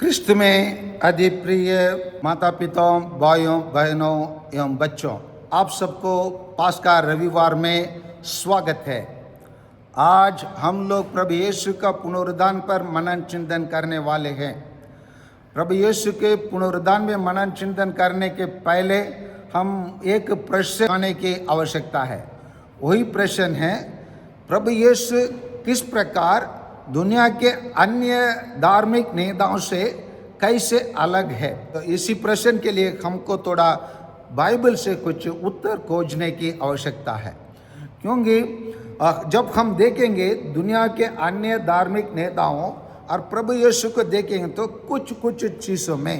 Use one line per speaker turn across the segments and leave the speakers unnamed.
ख्रिस्त में अति प्रिय माता पिताओं, भाइयों बहनों एवं बच्चों, आप सबको पास्का रविवार में स्वागत है। आज हम लोग प्रभु यीशु का पुनरुद्धान पर मनन चिंतन करने वाले हैं। प्रभु यीशु के पुनरुद्धान में मनन चिंतन करने के पहले हम एक प्रश्न आने की आवश्यकता है। वही प्रश्न है, प्रभु यीशु किस प्रकार दुनिया के अन्य धार्मिक नेताओं से कैसे अलग है। तो इसी प्रश्न के लिए हमको थोड़ा बाइबल से कुछ उत्तर खोजने की आवश्यकता है, क्योंकि जब हम देखेंगे दुनिया के अन्य धार्मिक नेताओं और प्रभु यीशु को देखेंगे तो कुछ चीज़ों में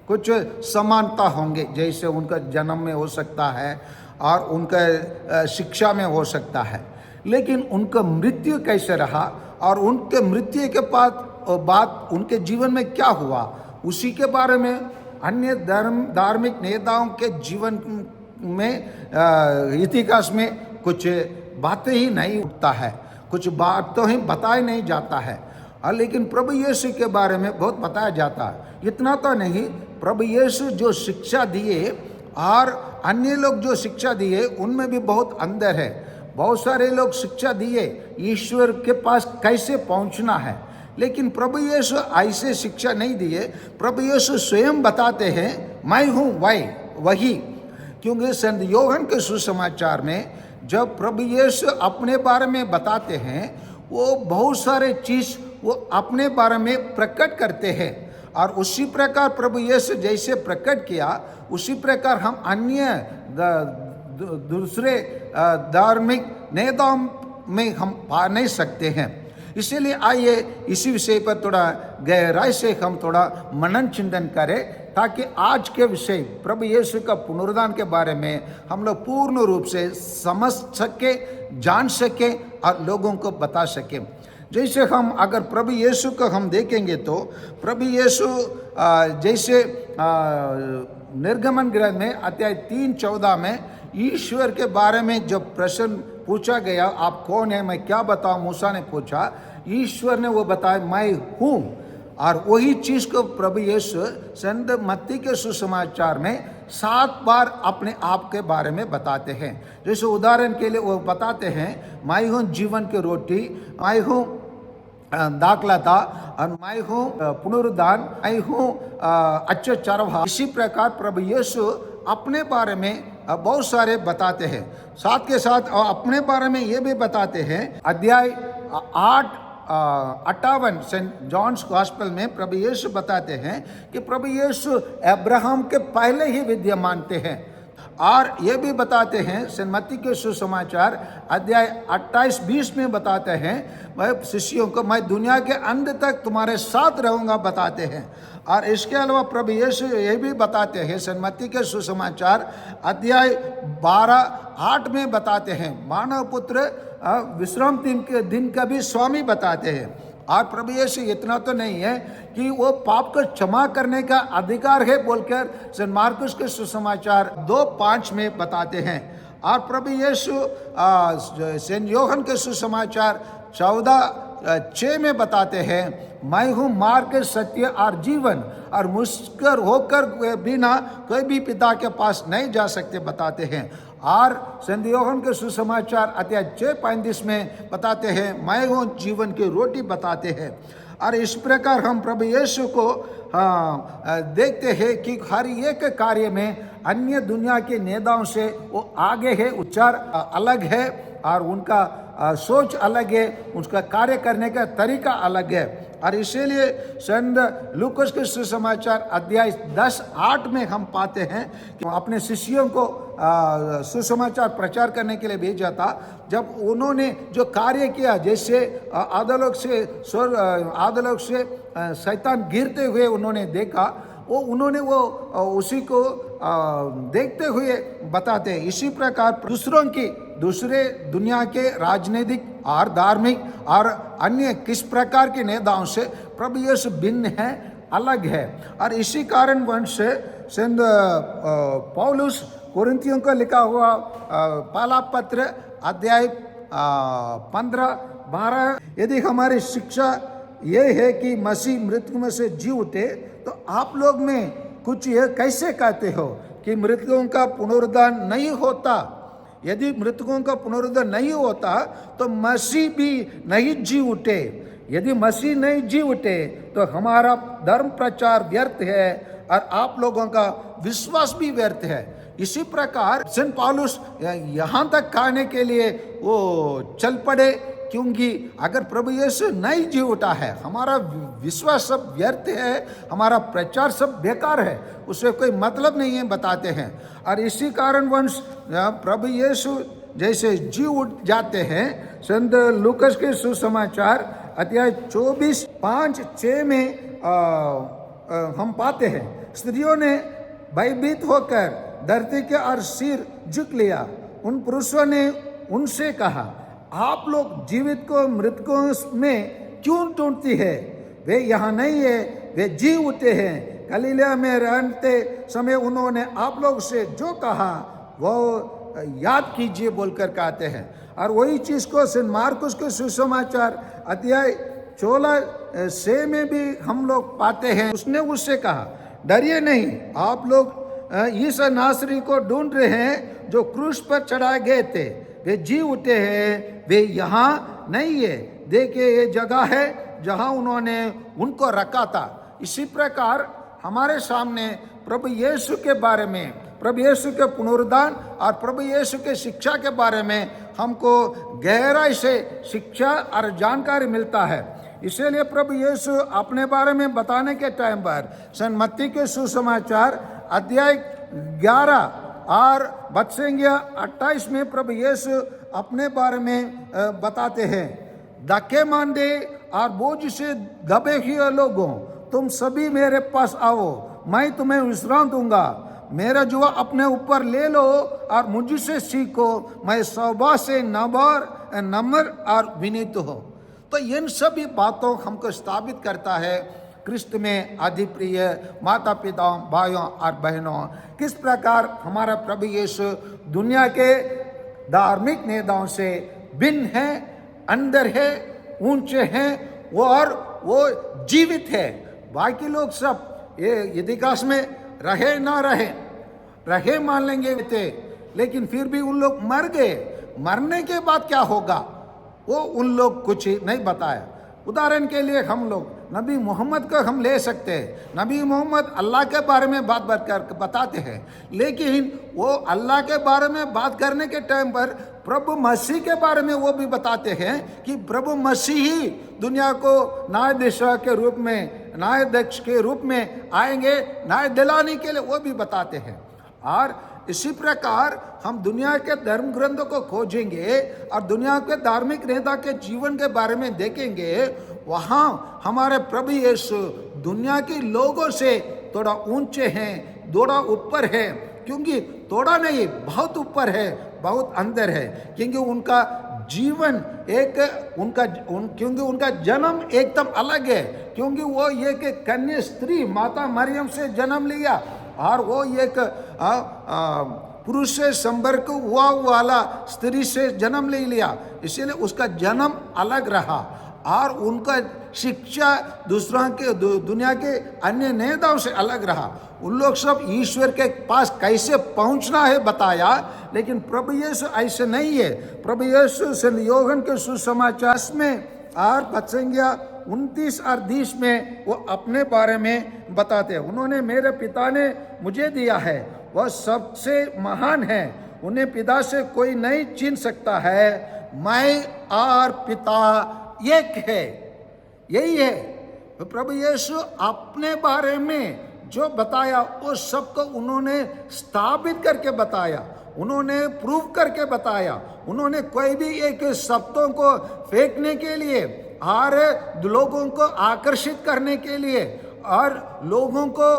कुछ समानता होंगे। जैसे उनका जन्म में हो सकता है और उनका शिक्षा में हो सकता है, लेकिन उनका मृत्यु कैसे रहा और उनके मृत्यु के बाद उनके जीवन में क्या हुआ, उसी के बारे में अन्य धार्मिक नेताओं के जीवन में इतिहास में कुछ बातें ही नहीं उठता है, कुछ बात तो ही बताया नहीं जाता है। लेकिन प्रभु यीशु के बारे में बहुत बताया जाता है। इतना तो नहीं, प्रभु यीशु जो शिक्षा दिए और अन्य लोग जो शिक्षा दिए उनमें भी बहुत अंतर है। बहुत सारे लोग शिक्षा दिए ईश्वर के पास कैसे पहुंचना है, लेकिन प्रभु यीशु ऐसे शिक्षा नहीं दिए। प्रभु यीशु स्वयं बताते हैं, मैं हूँ वही। क्योंकि संत यूहन्ना के सुसमाचार में जब प्रभु यीशु अपने बारे में बताते हैं, वो बहुत सारे चीज़ वो अपने बारे में प्रकट करते हैं। और उसी प्रकार प्रभु यीशु जैसे प्रकट किया, उसी प्रकार हम अन्य दूसरे धार्मिक नेताओं में हम पा नहीं सकते हैं। इसीलिए आइए इसी विषय पर थोड़ा गहराई से हम थोड़ा मनन चिंतन करें, ताकि आज के विषय प्रभु यीशु का पुनरुद्धान के बारे में हम लोग पूर्ण रूप से समझ सके, जान सके और लोगों को बता सके। जैसे हम अगर प्रभु यीशु को हम देखेंगे तो प्रभु यीशु जैसे निर्गमन ग्रंथ में अध्याय 3:14 में ईश्वर के बारे में जब प्रश्न पूछा गया, आप कौन है, मैं क्या बताऊं, मूसा ने पूछा, ईश्वर ने वो बताया, मैं हूँ। और वही चीज़ को प्रभु यीशु संत मत्ती के सुसमाचार में 7 बार अपने आप के बारे में बताते हैं। जैसे उदाहरण के लिए वो बताते हैं, मैं हूँ जीवन की रोटी, मैं हूँ दाखलता, और मैं हूँ पुनरुद्धान, मैं हूँ अच्छा चरवाहा। इसी प्रकार प्रभु यीशु अपने बारे में बहुत सारे बताते हैं। साथ के साथ अपने बारे में ये भी बताते हैं, अध्याय 8:58 सेंट जॉन्स गॉस्पेल में प्रभु यीशु बताते हैं कि प्रभु यीशु अब्राहम के पहले ही विद्यमान थे। और ये भी बताते हैं सेंट मत्ती के सुसमाचार अध्याय 28-20 में बताते हैं, मैं शिष्यों को मैं दुनिया के अंत तक तुम्हारे साथ रहूँगा बताते हैं। और इसके अलावा प्रभु यीशु ये भी बताते हैं सेंट मत्ती के सुसमाचार अध्याय 12:8 में बताते हैं, मानव पुत्र विश्राम दिन का भी स्वामी बताते हैं। और प्रभु यीशु इतना तो नहीं है कि वो पाप को क्षमा करने का अधिकार है बोलकर सेंट मार्कुस के सुसमाचार 2:5 में बताते हैं। और प्रभु यीशु सेंट यूहन्ना के सुसमाचार 14:6 में बताते हैं, मैं हूँ मार्ग, सत्य और जीवन, और मुझकर होकर बिना कोई भी पिता के पास नहीं जा सकते बताते हैं। और संत यूहन्ना के सुसमाचार अध्याय 6:35 में बताते हैं, मैं हूँ जीवन की रोटी बताते हैं। और इस प्रकार हम प्रभु यीशु को देखते हैं कि हर एक कार्य में अन्य दुनिया के नेताओं से वो आगे है, उच्चार अलग है और उनका सोच अलग है, उसका कार्य करने का तरीका अलग है। और इसीलिए संत लूकास के सुसमाचार अध्याय 10:8 में हम पाते हैं कि अपने शिष्यों को सुसमाचार प्रचार करने के लिए भेजा था। जब उन्होंने जो कार्य किया, जैसे आदलोक से शैतान गिरते हुए उन्होंने देखा, उन्होंने उसी को देखते हुए बताते हैं। इसी प्रकार दूसरे दुनिया के राजनीतिक और धार्मिक और अन्य किस प्रकार के नेताओं से प्रभु यीशु भिन्न है, अलग है। और इसी कारण वंश से संत पौलुस कोरिन्थियों को लिखा हुआ पहला पत्र अध्याय 15-12, यदि हमारी शिक्षा ये है कि मसीह मृत्यु में से जी उठे, तो आप लोग में कुछ ये कैसे कहते हो कि मृतकों का पुनरुद्धान नहीं होता? यदि मृतकों का पुनरुद्धान नहीं होता तो मसीह भी नहीं जी उठे। यदि मसीह नहीं जी उठे तो हमारा धर्म प्रचार व्यर्थ है और आप लोगों का विश्वास भी व्यर्थ है। इसी प्रकार सेंट पौलुस यहाँ तक कहने के लिए वो चल पड़े, क्योंकि अगर प्रभु यीशु नहीं जी उठा है, हमारा विश्वास सब व्यर्थ है, हमारा प्रचार सब बेकार है, उससे कोई मतलब नहीं है, बताते हैं। और इसी कारणवश प्रभु यीशु जैसे जी उठ जाते हैं, संत लूकस के सुसमाचार अध्याय 24:5-6 में हम पाते हैं, स्त्रियों ने भयभीत होकर धरती के और सिर झुक लिया। उन पुरुषों ने उनसे कहा, आप लोग जीवित को मृतकों में क्यों ढूंढती है? वे यहाँ नहीं है, वे जी उठे हैं। गलीला में रहते समय उन्होंने आप लोग से जो कहा वो याद कीजिए बोलकर कहते हैं। और वही चीज को सेंट मार्कुस के सुसमाचार अध्याय 16 में भी हम लोग पाते हैं। उसने उससे कहा, डरिए नहीं, आप लोग ईसा नासरी को ढूंढ रहे हैं जो क्रूस पर चढ़ाए गए थे। वे जी उठे हैं, वे यहाँ नहीं है। देखिए ये जगह है जहाँ उन्होंने उनको रखा था। इसी प्रकार हमारे सामने प्रभु यीशु के बारे में, प्रभु यीशु के पुनरुद्धान और प्रभु यीशु के शिक्षा के बारे में हमको गहराई से शिक्षा और जानकारी मिलता है। इसीलिए प्रभु यीशु अपने बारे में बताने के टाइम पर संत मत्ती के सुसमाचार अध्याय 11 और बत्संज्ञा 28 में प्रभु यीशु अपने बारे में बताते हैं, धक्के मांदे और बोझ से दबे हुए लोगों, तुम सभी मेरे पास आओ, मैं तुम्हें विश्राम दूंगा। मेरा जुआ अपने ऊपर ले लो और मुझसे सीखो, मैं स्वभाव से नम्र और विनीत हो। तो इन सभी बातों हमको स्थापित करता है क्रिस्त में अधिप्रिय माता पिता, भाइयों और बहनों, किस प्रकार हमारा प्रभु यीशु दुनिया के धार्मिक नेताओं से भिन्न है, अंदर है, ऊंचे हैं, वो जीवित है। बाकी लोग सब ये इतिहास में रहे ना रहे मान लेंगे थे, लेकिन फिर भी उन लोग मर गए। मरने के बाद क्या होगा वो उन लोग कुछ नहीं बताया। उदाहरण के लिए हम लोग नबी मोहम्मद को हम ले सकते हैं। नबी मोहम्मद अल्लाह के बारे में बात कर बताते हैं, लेकिन वो अल्लाह के बारे में बात करने के टाइम पर प्रभु मसीह के बारे में वो भी बताते हैं कि प्रभु मसीह ही दुनिया को न्यायाधीश के रूप में, न्यायाध्यक्ष के रूप में आएंगे, न्याय दिलाने के लिए वो भी बताते हैं। और इसी प्रकार हम दुनिया के धर्म ग्रंथों को खोजेंगे और दुनिया के धार्मिक नेता के जीवन के बारे में देखेंगे। वहाँ हमारे प्रभु यीशु दुनिया के लोगों से थोड़ा ऊंचे हैं, थोड़ा ऊपर है, क्योंकि थोड़ा नहीं बहुत ऊपर है, बहुत अंदर है, क्योंकि उनका जीवन क्योंकि उनका जन्म एकदम अलग है, क्योंकि वो एक कन्या स्त्री माता मरियम से जन्म लिया और वो एक पुरुष से संपर्क हुआ वाला स्त्री से जन्म ले लिया, इसीलिए उसका जन्म अलग रहा। और उनका शिक्षा दूसरों के दुनिया के अन्य नेताओं से अलग रहा। उन लोग सब ईश्वर के पास कैसे पहुंचना है बताया, लेकिन प्रभु यीशु ऐसे नहीं है। प्रभु यीशु संत यूहन्ना के सुसमाचार में और बत्संज्ञा 29 और 20 में वो अपने बारे में बताते हैं, उन्होंने मेरे पिता ने मुझे दिया है, वह सबसे महान है, उन्हें पिता से कोई नहीं छीन सकता है, मैं और पिता एक है। यही है प्रभु यीशु अपने बारे में जो बताया वो सबको उन्होंने स्थापित करके बताया, उन्होंने प्रूव करके बताया। उन्होंने कोई भी एक शब्दों को फेंकने के लिए और लोगों को आकर्षित करने के लिए और लोगों को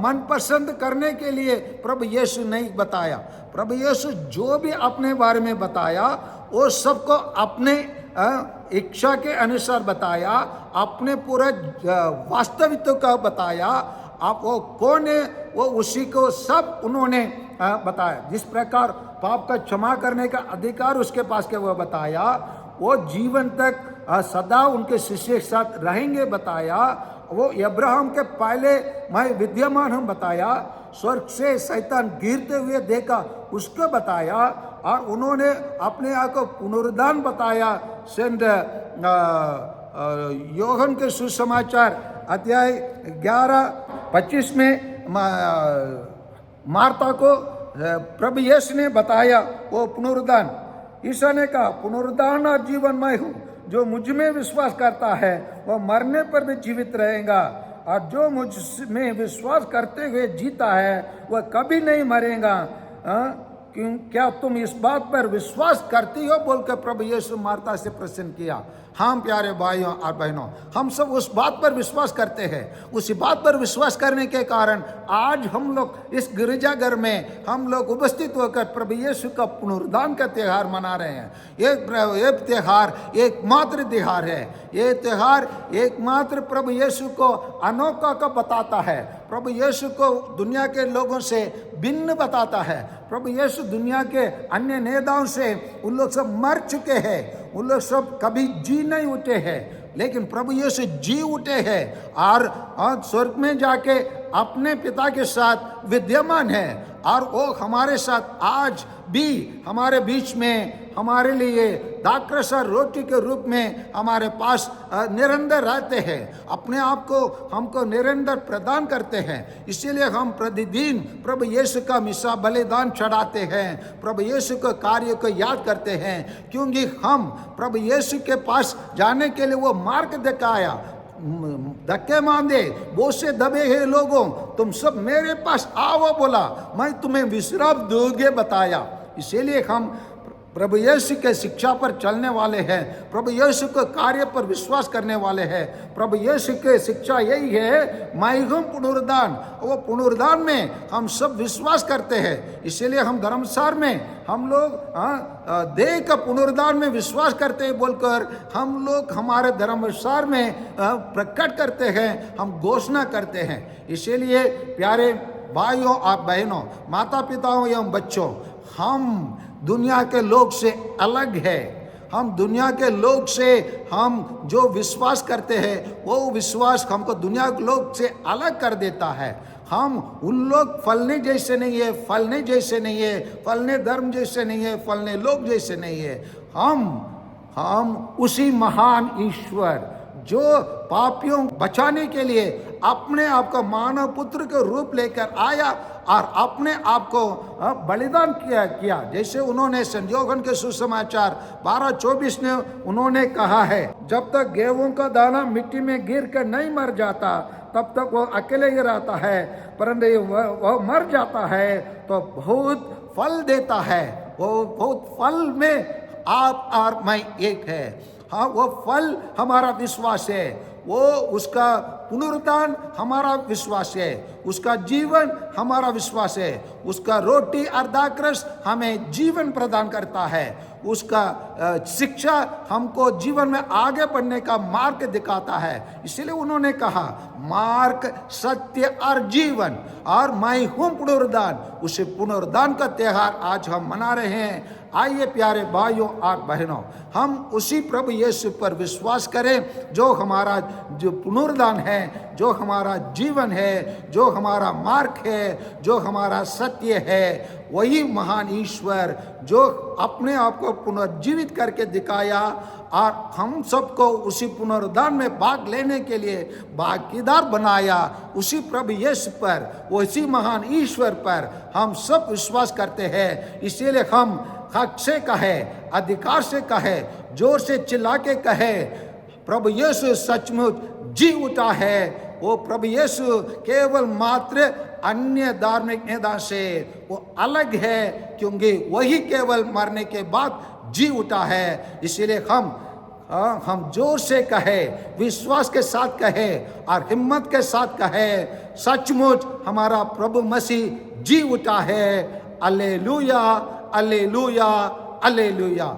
मन पसंद करने के लिए प्रभु यीशु नहीं बताया। प्रभु यीशु जो भी अपने बारे में बताया वो सबको अपने इच्छा के अनुसार बताया, अपने पूरे वास्तविकता का बताया। आप वो कौन है वो उसी को सब उन्होंने बताया। जिस प्रकार पाप का क्षमा करने का अधिकार उसके पास के वो बताया, वो जीवन तक
सदा उनके शिष्य के साथ रहेंगे बताया। वो अब्राहम के पहले मैं विद्यमान हूँ बताया। स्वर्ग से शैतान गिरते हुए देखा उसको बताया। और उन्होंने अपने आप को पुनरुद्धान बताया। सेंट योहन के सुसमाचार अध्याय 11-25 में मार्था को प्रभु यीशु ने बताया वो पुनरुद्धान। ईसा ने कहा पुनरुद्धान और जीवन मैं हूँ, जो मुझ में विश्वास करता है वह मरने पर भी जीवित रहेगा, और जो मुझ में विश्वास करते हुए जीता है वह कभी नहीं मरेगा। क्या तुम इस बात पर विश्वास करती हो? बोलकर प्रभु यीशु मार्था से प्रश्न किया। हाँ प्यारे भाइयों और बहनों, हम सब उस बात पर विश्वास करते हैं। उसी बात पर विश्वास करने के कारण आज हम लोग इस गिरजाघर में हम लोग उपस्थित होकर प्रभु यीशु का पुनरुद्धान का त्यौहार मना रहे हैं। ये त्यौहार एकमात्र त्यौहार है। ये त्यौहार एकमात्र प्रभु यीशु को अनोखा का बताता है। प्रभु यीशु को दुनिया के लोगों से भिन्न बताता है। प्रभु यीशु दुनिया के अन्य नेताओं से उन लोग सब मर चुके हैं, उन लोग सब कभी जी नहीं उठे हैं, लेकिन प्रभु यीशु जी उठे हैं और स्वर्ग में जाके अपने पिता के साथ विद्यमान है। और वो हमारे साथ आज भी हमारे बीच में हमारे लिए दाखरस और रोटी के रूप में हमारे पास निरंतर रहते हैं। अपने आप को हमको निरंतर प्रदान करते हैं। इसीलिए हम प्रतिदिन प्रभु यीशु का मिसा बलिदान चढ़ाते हैं, प्रभु यीशु के कार्य को याद करते हैं, क्योंकि हम प्रभु यीशु के पास जाने के लिए वो मार्ग दिखाया। धक्के मांदे बहुत से दबे हैं लोगों, तुम सब मेरे पास आओ बोला, मैं तुम्हें विश्राम दूंगे बताया। इसीलिए हम प्रभु यीशु के शिक्षा पर चलने वाले हैं, प्रभु यीशु के कार्य पर विश्वास करने वाले हैं। प्रभु यीशु के शिक्षा यही है, मैं हूँ पुनरुद्धान। वो पुनरुद्धान में हम सब विश्वास करते हैं। इसीलिए हम धर्मसार में हम लोग देह का पुनरुद्धान में विश्वास करते हैं बोलकर हम लोग हमारे धर्मसार में प्रकट करते हैं, हम घोषणा करते हैं। इसीलिए प्यारे भाइयों और बहनों, माता पिताओं एवं बच्चों, हम दुनिया के लोग से अलग है। हम दुनिया के लोग से हम जो विश्वास करते हैं वो विश्वास हमको दुनिया के लोग से अलग कर देता है। हम उन लोग फलने जैसे नहीं है, फलने जैसे नहीं है, फलने धर्म जैसे नहीं है, फलने लोग जैसे नहीं है। हम उसी महान ईश्वर जो पापियों बचाने के लिए अपने आप को मानव पुत्र के रूप लेकर आया और अपने आप को बलिदान किया। जैसे उन्होंने संत यूहन्ना के सुसमाचार 12:24 में उन्होंने कहा है, जब तक गेहूं का दाना मिट्टी में गिर कर नहीं मर जाता तब तक वो अकेले ही रहता है, परंतु वह मर जाता है तो बहुत फल देता है। वो बहुत फल में आप और मैं एक है। हाँ, वो फल हमारा विश्वास है, वो उसका पुनरुत्थान हमारा विश्वास है, उसका जीवन हमारा विश्वास है, उसका रोटी और दाखरस हमें जीवन प्रदान करता है, उसका शिक्षा हमको जीवन में आगे बढ़ने का मार्ग दिखाता है। इसीलिए उन्होंने कहा मार्ग, सत्य और जीवन, और मैं हूँ पुनरुद्धान। उसे पुनरुद्धान का त्यौहार आज हम मना रहे हैं। आइए प्यारे भाइयों और बहनों, हम उसी प्रभु यीशु पर विश्वास करें जो हमारा जो पुनरुद्धान है, जो हमारा जीवन है, जो हमारा मार्ग है, जो हमारा सत्य है। वही महान ईश्वर जो अपने आप को पुनर्जीवित करके दिखाया और हम सबको उसी पुनरुद्धान में भाग लेने के लिए भागीदार बनाया। उसी प्रभु यीशु पर, उसी महान ईश्वर पर हम सब विश्वास करते हैं। इसीलिए हम हक से कहे, अधिकार से कहे, जोर से चिल्ला के कहे, प्रभु यीशु सचमुच जी उठा है। वो प्रभु यीशु केवल मात्र अन्य धार्मिक नेता से वो अलग है, क्योंकि वही केवल मरने के बाद जी उठा है। इसीलिए हम जोर से कहे, विश्वास के साथ कहे और हिम्मत के साथ कहे, सचमुच हमारा प्रभु मसीह जी उठा है। Alleluia, alleluia, alleluia.